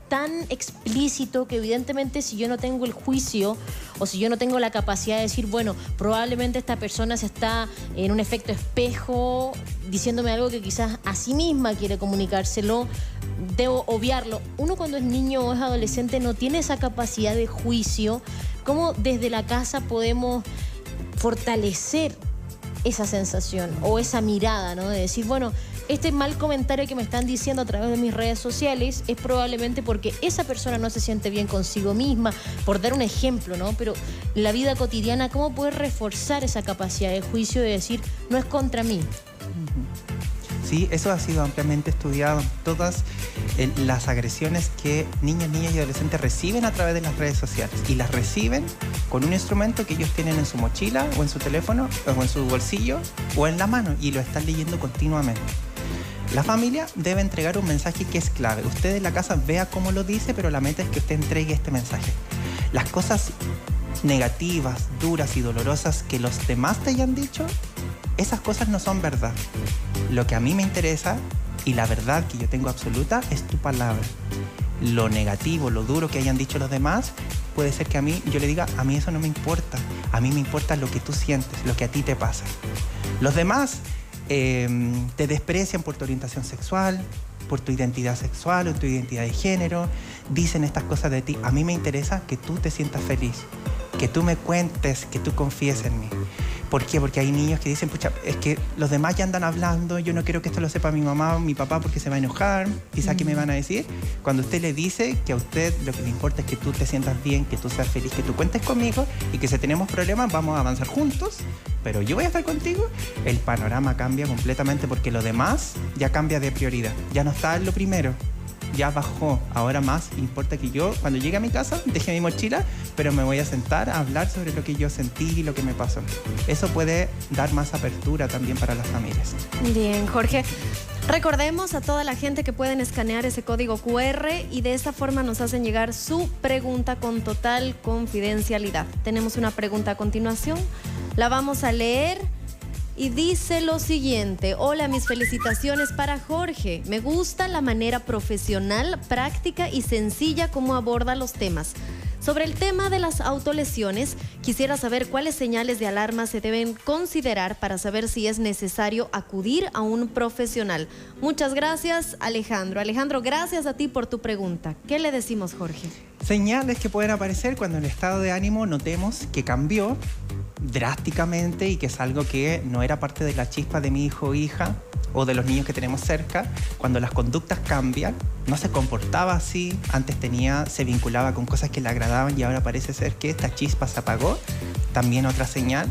tan explícito que evidentemente si yo no tengo el juicio o si yo no tengo la capacidad de decir, bueno, probablemente esta persona se está en un efecto espejo diciéndome algo que quizás a sí misma quiere comunicárselo, debo obviarlo. Uno cuando es niño o es adolescente no tiene esa capacidad de juicio. ¿Cómo desde la casa podemos fortalecer esa sensación o esa mirada, ¿no? De decir, bueno, este mal comentario que me están diciendo a través de mis redes sociales es probablemente porque esa persona no se siente bien consigo misma, por dar un ejemplo, ¿no? Pero en la vida cotidiana, ¿cómo poder reforzar esa capacidad de juicio de decir, no es contra mí? Sí, eso ha sido ampliamente estudiado. Todas las agresiones que niños, niñas y adolescentes reciben a través de las redes sociales, y las reciben con un instrumento que ellos tienen en su mochila o en su teléfono o en su bolsillo o en la mano, y lo están leyendo continuamente. La familia debe entregar un mensaje que es clave. Usted en la casa vea cómo lo dice, pero la meta es que usted entregue este mensaje. Las cosas negativas, duras y dolorosas que los demás te hayan dicho, esas cosas no son verdad. Lo que a mí me interesa y la verdad que yo tengo absoluta es tu palabra. Lo negativo, lo duro que hayan dicho los demás, puede ser que a mí, yo le diga, a mí eso no me importa. A mí me importa lo que tú sientes, lo que a ti te pasa. Los demás te desprecian por tu orientación sexual, por tu identidad sexual o tu identidad de género, dicen estas cosas de ti. A mí me interesa que tú te sientas feliz, que tú me cuentes, que tú confíes en mí. ¿Por qué? Porque hay niños que dicen, pucha, es que los demás ya andan hablando, yo no quiero que esto lo sepa mi mamá o mi papá porque se va a enojar, quizá ¿qué me van a decir? Cuando usted le dice que a usted lo que le importa es que tú te sientas bien, que tú seas feliz, que tú cuentes conmigo y que si tenemos problemas vamos a avanzar juntos, pero yo voy a estar contigo, el panorama cambia completamente porque lo demás ya cambia de prioridad, ya no está en lo primero. Ya bajó, ahora más importa que yo cuando llegue a mi casa deje mi mochila, pero me voy a sentar a hablar sobre lo que yo sentí y lo que me pasó. Eso puede dar más apertura también para las familias. Bien, Jorge. Recordemos a toda la gente que pueden escanear ese código QR y de esta forma nos hacen llegar su pregunta con total confidencialidad. Tenemos una pregunta a continuación, la vamos a leer. Y dice lo siguiente: hola, mis felicitaciones para Jorge. Me gusta la manera profesional, práctica y sencilla como aborda los temas. Sobre el tema de las autolesiones, quisiera saber cuáles señales de alarma se deben considerar para saber si es necesario acudir a un profesional. Muchas gracias, Alejandro. Alejandro, gracias a ti por tu pregunta. ¿Qué le decimos, Jorge? Señales que pueden aparecer cuando el estado de ánimo notemos que cambió drásticamente y que es algo que no era parte de la chispa de mi hijo o hija o de los niños que tenemos cerca. Cuando las conductas cambian, no se comportaba así, antes se vinculaba con cosas que le agradaban y ahora parece ser que esta chispa se apagó, también otra señal.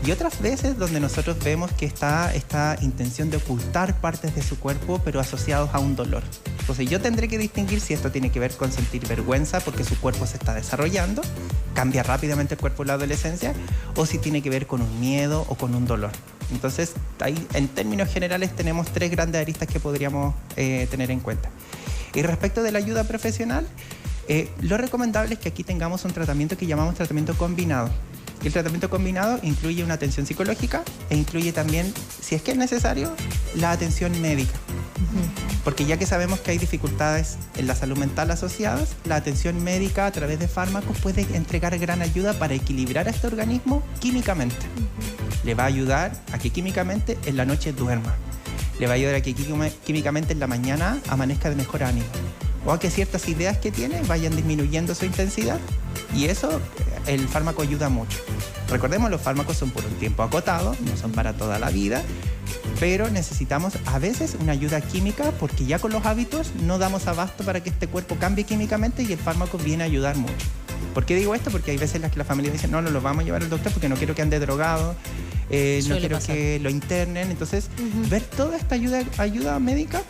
Y otras veces donde nosotros vemos que está esta intención de ocultar partes de su cuerpo pero asociados a un dolor. Entonces yo tendré que distinguir si esto tiene que ver con sentir vergüenza porque su cuerpo se está desarrollando, cambia rápidamente el cuerpo en la adolescencia, o si tiene que ver con un miedo o con un dolor. Entonces ahí en términos generales tenemos tres grandes aristas que podríamos tener en cuenta. Y respecto de la ayuda profesional, lo recomendable es que aquí tengamos un tratamiento que llamamos tratamiento combinado. El tratamiento combinado incluye una atención psicológica e incluye también, si es que es necesario, la atención médica. Porque ya que sabemos que hay dificultades en la salud mental asociadas, la atención médica a través de fármacos puede entregar gran ayuda para equilibrar a este organismo químicamente. Le va a ayudar a que químicamente en la noche duerma. Le va a ayudar a que químicamente en la mañana amanezca de mejor ánimo. O a que ciertas ideas que tiene vayan disminuyendo su intensidad. Y eso, el fármaco ayuda mucho. Recordemos, los fármacos son por un tiempo acotado, no son para toda la vida, pero necesitamos a veces una ayuda química porque ya con los hábitos no damos abasto para que este cuerpo cambie químicamente y el fármaco viene a ayudar mucho. ¿Por qué digo esto? Porque hay veces en las que la familia dice, no lo vamos a llevar al doctor porque no quiero que ande drogado, no quiero que lo internen. Entonces, ver toda esta ayuda médica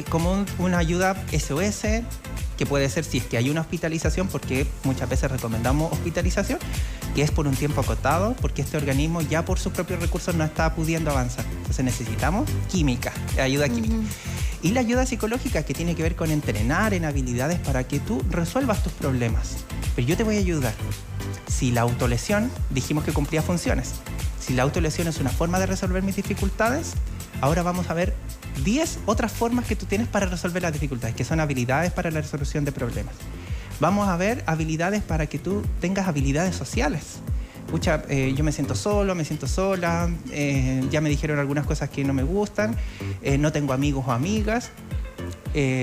como una ayuda SOS, que puede ser si es que hay una hospitalización, porque muchas veces recomendamos hospitalización, que es por un tiempo acotado, porque este organismo ya por sus propios recursos no está pudiendo avanzar. Entonces necesitamos química, ayuda química. Y la ayuda psicológica, que tiene que ver con entrenar en habilidades para que tú resuelvas tus problemas. Pero yo te voy a ayudar. Si la autolesión, dijimos que cumplía funciones. Si la autolesión es una forma de resolver mis dificultades, ahora vamos a ver 10 otras formas que tú tienes para resolver las dificultades, que son habilidades para la resolución de problemas. Vamos a ver habilidades para que tú tengas habilidades sociales. Pucha, yo me siento solo, me siento sola, ya me dijeron algunas cosas que no me gustan, no tengo amigos o amigas.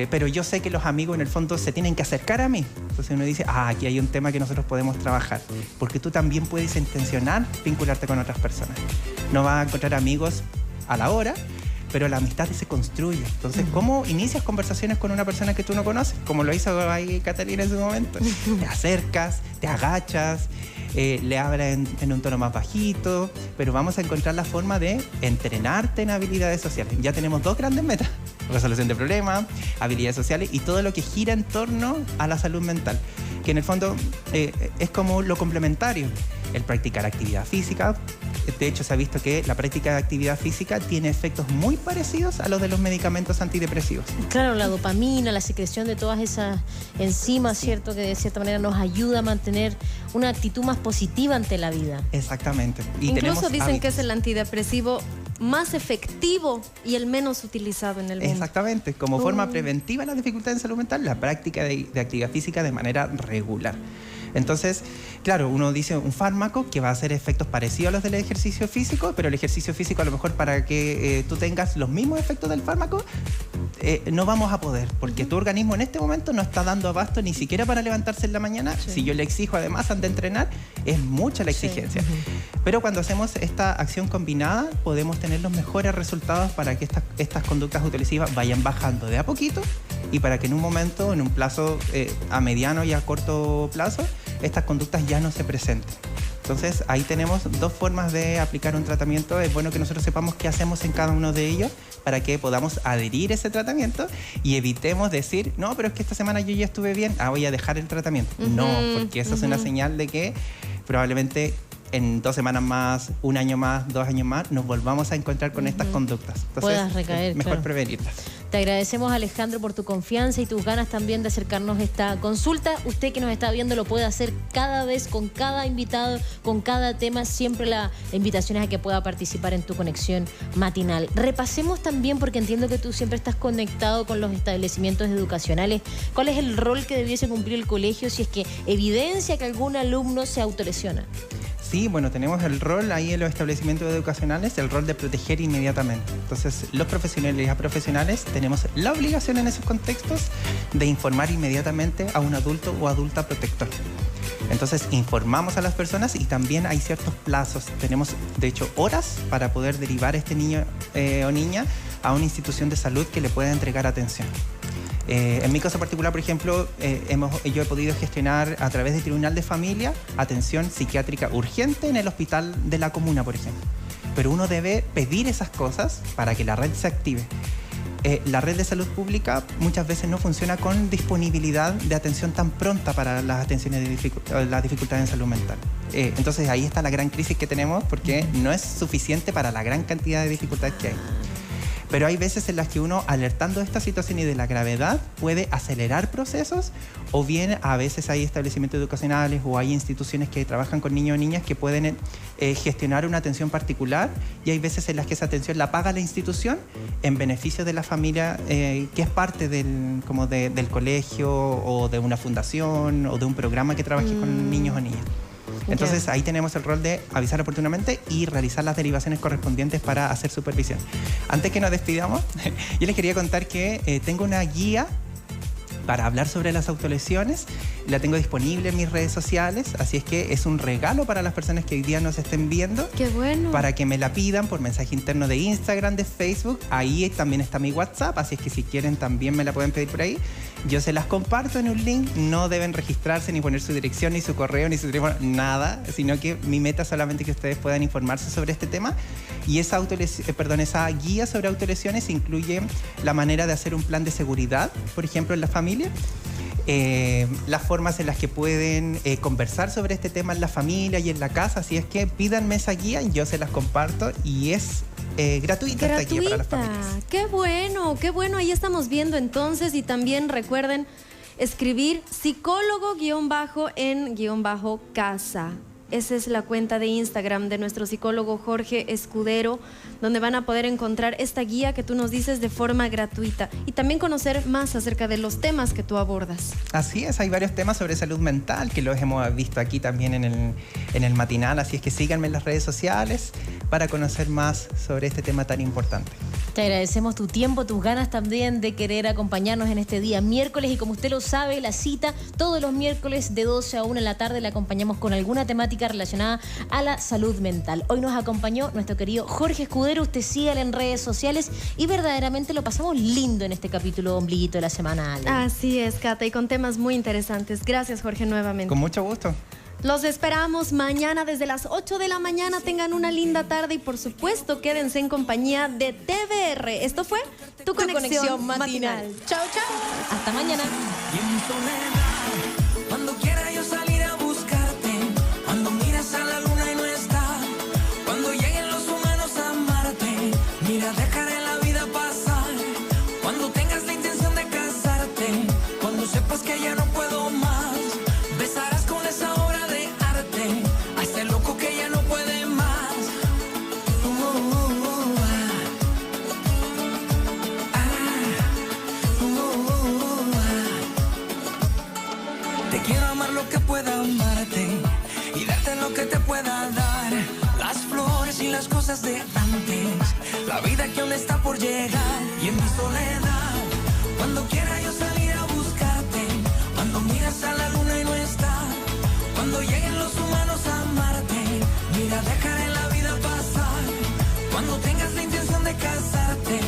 pero yo sé que los amigos en el fondo se tienen que acercar a mí. Entonces uno dice, aquí hay un tema que nosotros podemos trabajar, porque tú también puedes intencionar vincularte con otras personas. No vas a encontrar amigos a la hora, pero la amistad se construye. Entonces, ¿cómo inicias conversaciones con una persona que tú no conoces? Como lo hizo ahí Catalina en su momento. Te acercas, te agachas, le hablas en un tono más bajito, pero vamos a encontrar la forma de entrenarte en habilidades sociales. Ya tenemos 2 grandes metas: resolución de problemas, habilidades sociales y todo lo que gira en torno a la salud mental, que en el fondo es como lo complementario. El practicar actividad física. De hecho, se ha visto que la práctica de actividad física tiene efectos muy parecidos a los de los medicamentos antidepresivos. Claro, la dopamina, la secreción de todas esas enzimas, ¿cierto? Que de cierta manera nos ayuda a mantener una actitud más positiva ante la vida. Exactamente. Y incluso dicen que es el antidepresivo más efectivo y el menos utilizado en el mundo. Exactamente. Como forma preventiva de las dificultades en salud mental, la práctica de actividad física de manera regular. Entonces, claro, uno dice un fármaco que va a hacer efectos parecidos a los del ejercicio físico, pero el ejercicio físico a lo mejor para que tú tengas los mismos efectos del fármaco, no vamos a poder, porque tu organismo en este momento no está dando abasto ni siquiera para levantarse en la mañana. Sí. Si yo le exijo además antes de entrenar, es mucha la exigencia. Sí. Pero cuando hacemos esta acción combinada, podemos tener los mejores resultados para que estas conductas autolesivas vayan bajando de a poquito y para que en un momento, en un plazo a mediano y a corto plazo, estas conductas ya no se presenten. Entonces, ahí tenemos 2 formas de aplicar un tratamiento. Es bueno que nosotros sepamos qué hacemos en cada uno de ellos para que podamos adherir a ese tratamiento y evitemos decir, no, pero es que esta semana yo ya estuve bien, voy a dejar el tratamiento. No, porque eso es una señal de que probablemente en 2 semanas más, 1 año más, 2 años más, nos volvamos a encontrar con estas conductas. Entonces, puedas recaer, mejor claro. prevenirlas. Te agradecemos, Alejandro, por tu confianza y tus ganas también de acercarnos a esta consulta. Usted que nos está viendo lo puede hacer cada vez, con cada invitado, con cada tema. Siempre la invitación es a que pueda participar en tu conexión matinal. Repasemos también, porque entiendo que tú siempre estás conectado con los establecimientos educacionales. ¿Cuál es el rol que debiese cumplir el colegio si es que evidencia que algún alumno se autolesiona? Sí, bueno, tenemos el rol ahí en los establecimientos educacionales, el rol de proteger inmediatamente. Entonces, los profesionales y profesionales tenemos la obligación en esos contextos de informar inmediatamente a un adulto o adulta protector. Entonces, informamos a las personas y también hay ciertos plazos. Tenemos, de hecho, horas para poder derivar a este niño o niña a una institución de salud que le pueda entregar atención. En mi caso particular, por ejemplo, yo he podido gestionar a través del Tribunal de Familia atención psiquiátrica urgente en el hospital de la comuna, por ejemplo. Pero uno debe pedir esas cosas para que la red se active. La red de salud pública muchas veces no funciona con disponibilidad de atención tan pronta para las atenciones de las dificultades en salud mental. Entonces ahí está la gran crisis que tenemos, porque no es suficiente para la gran cantidad de dificultades que hay. Pero hay veces en las que uno, alertando de esta situación y de la gravedad, puede acelerar procesos, o bien a veces hay establecimientos educacionales o hay instituciones que trabajan con niños o niñas que pueden gestionar una atención particular, y hay veces en las que esa atención la paga la institución en beneficio de la familia que es parte del colegio o de una fundación o de un programa que trabaje con niños o niñas. Entonces ahí tenemos el rol de avisar oportunamente y realizar las derivaciones correspondientes para hacer supervisión. Antes que nos despidamos, yo les quería contar que tengo una guía para hablar sobre las autolesiones. La tengo disponible en mis redes sociales, así es que es un regalo para las personas que hoy día nos estén viendo. ¡Qué bueno! Para que me la pidan por mensaje interno de Instagram, de Facebook. Ahí también está mi WhatsApp, así es que si quieren también me la pueden pedir por ahí. Yo se las comparto en un link. No deben registrarse ni poner su dirección, ni su correo, ni su teléfono, nada, sino que mi meta es solamente que ustedes puedan informarse sobre este tema. Y esa guía sobre autolesiones incluye la manera de hacer un plan de seguridad, por ejemplo, en la familia. Las formas en las que pueden conversar sobre este tema en la familia y en la casa. Así es que pídanme esa guía y yo se las comparto, y es gratuita esta guía para las familias. ¡Qué bueno! ¡Qué bueno! Ahí estamos viendo entonces. Y también recuerden escribir psicólogo_en_casa. Esa es la cuenta de Instagram de nuestro psicólogo Jorge Escudero, donde van a poder encontrar esta guía que tú nos dices de forma gratuita y también conocer más acerca de los temas que tú abordas. Así es, hay varios temas sobre salud mental que los hemos visto aquí también en el matinal, así es que síganme en las redes sociales, para conocer más sobre este tema tan importante. Te agradecemos tu tiempo, tus ganas también de querer acompañarnos en este día miércoles, y como usted lo sabe, la cita todos los miércoles de 12 a 1 en la tarde la acompañamos con alguna temática relacionada a la salud mental. Hoy nos acompañó nuestro querido Jorge Escudero. Usted sígale en redes sociales y verdaderamente lo pasamos lindo en este capítulo ombliguito de la semana, Ale. Así es, Cata, y con temas muy interesantes. Gracias, Jorge, nuevamente. Con mucho gusto. Los esperamos mañana desde las 8 de la mañana. Tengan una linda tarde y, por supuesto, quédense en compañía de TVR. Esto fue Tu Conexión Matinal. Chao, chao. Hasta mañana. Y en mi soledad, cuando quiera yo salir a buscarte, cuando miras a la luna y no está, cuando lleguen los humanos a amarte, mira, dejaré la vida pasar, cuando tengas la intención de casarte, cuando sepas que ya no puedo más, besarás con esa obra de arte a ese loco que ya no puede más. Te quiero amar lo que pueda amarte y darte lo que te pueda dar, las flores y las cosas de antes, la vida que aún está por llegar. Y en mi soledad, cuando quiera yo salir a buscarte, cuando miras a la luna y no está, cuando lleguen los humanos a amarte, mira, dejaré la vida pasar, cuando tengas la intención de casarte,